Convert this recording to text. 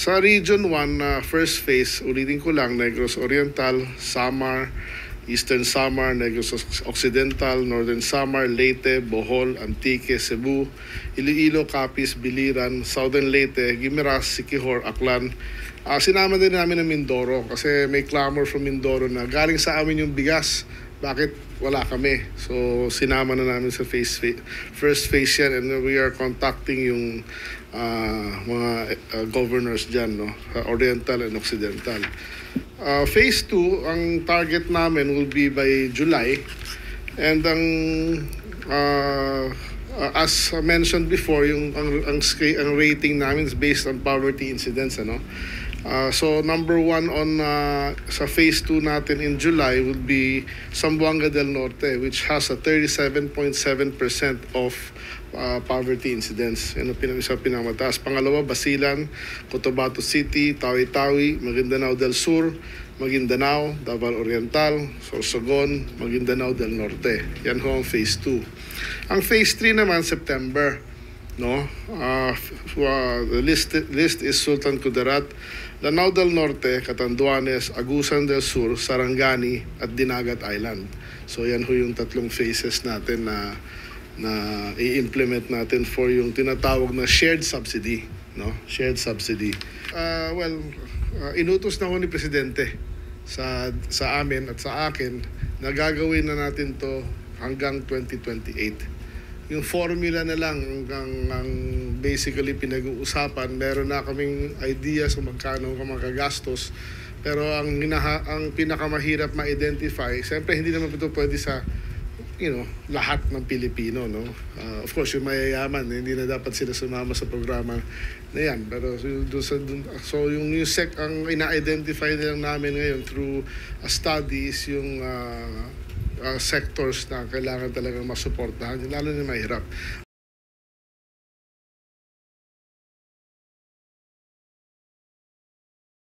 Sa Region 1 na first phase, ulitin ko lang, Negros Oriental, Samar, Eastern Samar, Negros Occidental, Northern Samar, Leyte, Bohol, Antique, Cebu, Iloilo, Capiz, Biliran, Southern Leyte, Guimaras, Siquijor, Aklan. Sinama din namin ng Mindoro kasi may clamor from Mindoro na galing sa amin yung bigas. Bakit wala kami? So sinama na namin sa first phase yan, and we are contacting yung mga governors dyan, no? Oriental and Occidental. Phase 2, ang target namin will be by July, and as mentioned before, ang rating namin is based on poverty incidence, ano? So number 1 on sa phase 2 natin in July would be Zamboanga del Norte, which has a 37.7% of poverty incidence. Yan ang pinamataas. Pangalawa, Basilan, Cotabato City, Tawi-Tawi, Maguindanao del Sur, Maguindanao, Davao Oriental, Sorsogon, Maguindanao del Norte. Yan ho ang phase 2. Ang phase 3 naman, September. No? The list is Sultan Kudarat, Lanao del Norte, Catanduanes, Agusan del Sur, Sarangani at Dinagat Island. So yan ho yung tatlong phases natin na i-implement natin for yung tinatawag na shared subsidy, no? Shared subsidy. Inutos na ho ni Presidente sa amin at sa akin na gagawin na natin to hanggang 2028. Yung formula na lang ang basically pinag-uusapan. Meron na kaming idea sa magkano ang magagastos. Pero ang pinakamahirap ma-identify, siyempre hindi naman ito pwede sa lahat ng Pilipino, no? Of course, yung mayayaman, hindi na dapat sila sumama sa programa na yan. Pero so yung ang ina-identify lang namin ngayon through studies, yung sectors na kailangan talagang masuportahan, lalo na mahirap.